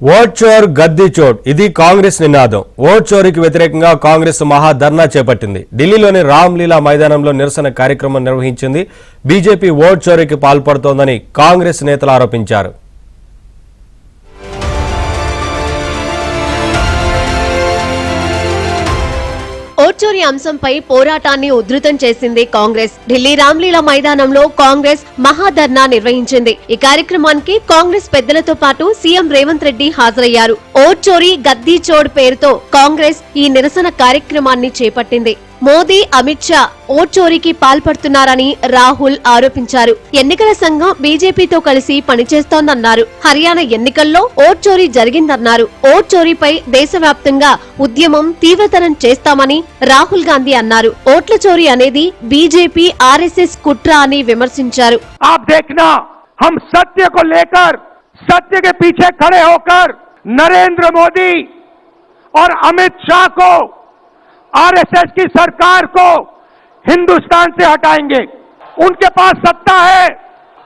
Vote చోర్ గద్దీ చోట్ ఇది కాంగ్రెస్ నినాదం. Vote చోరీకి వ్యతిరేకంగా కాంగ్రెస్ మహాధర్నా చేపట్టింది. ఢిల్లీలోని రామ్లీలా మైదానంలో నిరసన కార్యక్రమం నిర్వహించింది. బీజేపీ ఓట్ చోరీకి పాల్పడుతోందని కాంగ్రెస్ నేతలు ఆరోపించారు. ఓట్ చోరీ అంశంపై పోరాటాన్ని ఉధృతం చేసింది కాంగ్రెస్. ఢిల్లీ రామ్లీలా మైదానంలో కాంగ్రెస్ మహాధర్నా నిర్వహించింది. ఈ కార్యక్రమానికి కాంగ్రెస్ పెద్దలతో పాటు సీఎం రేవంత్ రెడ్డి హాజరయ్యారు. ఓట్ చోరీ గద్దీ చోడ్ పేరుతో కాంగ్రెస్ ఈ నిరసన కార్యక్రమాన్ని చేపట్టింది. మోదీ, అమిత్ షా ఓట్ చోరీకి పాల్పడుతున్నారని రాహుల్ ఆరోపించారు. ఎన్నికల సంఘం బీజేపీతో కలిసి పనిచేస్తోందన్నారు. హర్యానా ఎన్నికల్లో ఓట్ చోరీ జరిగిందన్నారు. ఓట్ చోరీపై దేశవ్యాప్తంగా ఉద్యమం తీవ్రతరం చేస్తామని రాహుల్ గాంధీ అన్నారు. ఓట్ల చోరీ అనేది బీజేపీ, ఆర్ఎస్ఎస్ కుట్ర అని విమర్శించారు. हम सत्य को लेकर सत्य के पीछे खड़े होकर नरेंद्र मोदी और अमित शाह को, आरएसएस की सरकार को हिंदुस्तान से हटाएंगे. उनके पास सत्ता है,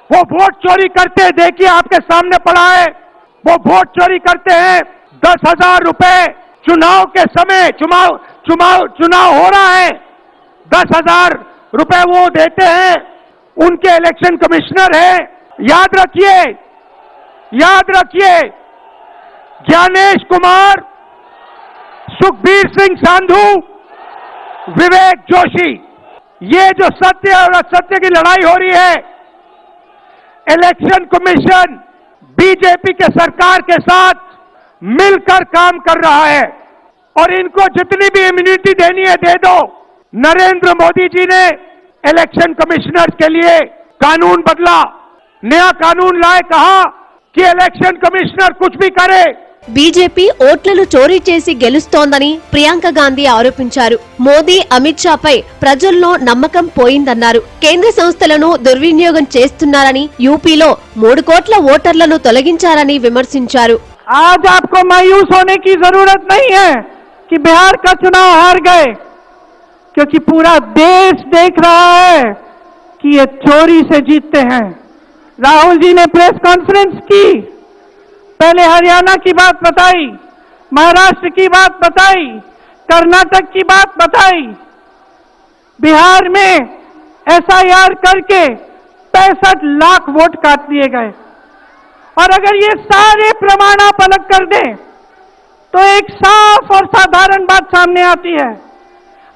वो वोट चोरी करते हैं. देखिए आपके सामने पड़ा है, वो वोट चोरी करते हैं. 10,000 रुपए चुनाव के समय, चुनाव हो रहा है, 10,000 रुपए वो देते हैं. उनके इलेक्शन कमिश्नर है. याद रखिए ज्ञानेश कुमार, सुखबीर सिंह सांधू, विवेक जोशी, ये जो सत्य और असत्य की लड़ाई हो रही है, इलेक्शन कमीशन बीजेपी के सरकार के साथ मिलकर काम कर रहा है. और इनको जितनी भी इम्यूनिटी देनी है दे दो. नरेंद्र मोदी जी ने इलेक्शन कमिश्नर के लिए कानून बदला, नया कानून लाए, कहा कि इलेक्शन कमिश्नर कुछ भी करे. బీజేపీ ఓట్లను చోరీ చేసి గెలుస్తోందని ప్రియాంక గాంధీ ఆరోపించారు. మోదీ, అమిత్ షా పై ప్రజల్లో నమ్మకం పోయిందన్నారు. కేంద్ర సంస్థలను దుర్వినియోగం చేస్తున్నారని, యూపీలో 3 కోట్ల ఓటర్లను తొలగించారని విమర్శించారు. आज आपको मायूस होने की जरूरत नहीं है कि बिहार का चुनाव हार गए, क्योंकि पूरा देश देख रहा है कि ये चोरी से जीतते हैं. राहुल जी ने प्रेस कॉन्फ्रेंस की, पहले हरियाणा की बात बताई, महाराष्ट्र की बात बताई, कर्नाटक की बात बताई. बिहार में एसआईआर करके 65 लाख वोट काट दिए गए. और अगर ये सारे प्रमाण आप अलग कर दें तो एक साफ और साधारण बात सामने आती है.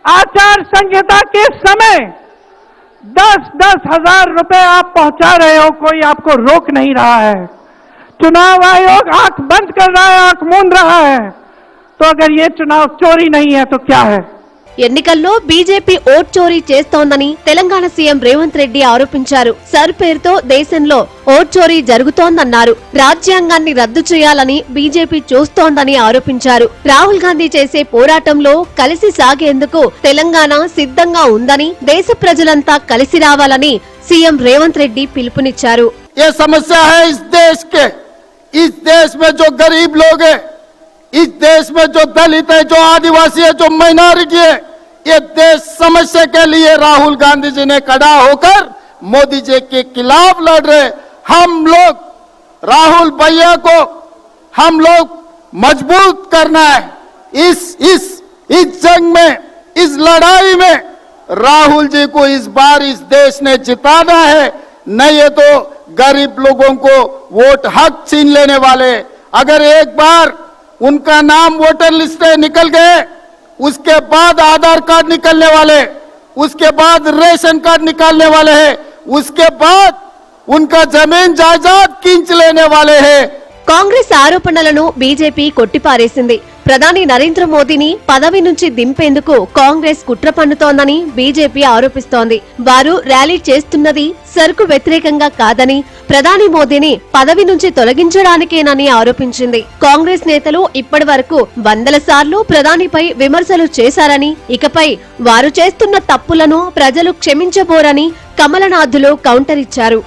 आचार संहिता के समय 10-10 हजार रुपए आप पहुंचा रहे हो, कोई आपको रोक नहीं रहा है. चुनाव आयोग आंख बंद कर रहा है, आंख मूंद रहा है. तो अगर ये चुनाव चोरी नहीं है तो क्या है? ఎన్నికల్లో బీజేపీ ఓట్ చోరీ చేస్తోందని తెలంగాణ సీఎం రేవంత్ రెడ్డి ఆరోపించారు. సర్ పేరుతో దేశంలో ఓట్ చోరీ జరుగుతోందన్నారు. రాజ్యాంగాన్ని రద్దు చేయాలని బీజేపీ చూస్తోందని ఆరోపించారు. రాహుల్ గాంధీ చేసే పోరాటంలో కలిసి సాగేందుకు తెలంగాణ సిద్ధంగా ఉందని, దేశ ప్రజలంతా కలిసి రావాలని సీఎం రేవంత్ రెడ్డి పిలుపునిచ్చారు. ये समस्या है इस देश के. इस देश में जो गरीब लोग हैं, इस देश में जो दलित है, जो आदिवासी है, जो माइनॉरिटी है, ये देश समस्या के लिए राहुल गांधी जी ने खड़ा होकर मोदी जी के खिलाफ लड़ रहे. हम लोग राहुल भैया को हम लोग मजबूत करना है. इस जंग में, इस लड़ाई में राहुल जी को इस बार इस देश ने जिताना है. नहीं है तो गरीब लोगों को वोट हक छीन लेने वाले. अगर एक बार उनका नाम वोटर लिस्ट से निकल गए, उसके बाद आधार कार्ड निकलने वाले, उसके बाद रेशन कार्ड निकालने वाले हैं, उसके बाद उनका जमीन जायदाद खींच लेने वाले हैं. కాంగ్రెస్ ఆరోపణలను బీజేపీ కొట్టిపారేసింది. ప్రధాని నరేంద్ర మోదీని పదవి నుంచి దింపేందుకు కాంగ్రెస్ కుట్ర పన్నుతోందని బీజేపీ ఆరోపిస్తోంది. వారు ర్యాలీ చేస్తున్నది సరుకు వ్యతిరేకంగా కాదని, ప్రధాని మోదీని పదవి నుంచి తొలగించడానికేనని ఆరోపించింది. కాంగ్రెస్ నేతలు ఇప్పటి వరకు 100 సార్లు ప్రధానిపై విమర్శలు చేశారని, ఇకపై వారు చేస్తున్న తప్పులను ప్రజలు క్షమించబోరని కమలనాథులు కౌంటర్ ఇచ్చారు.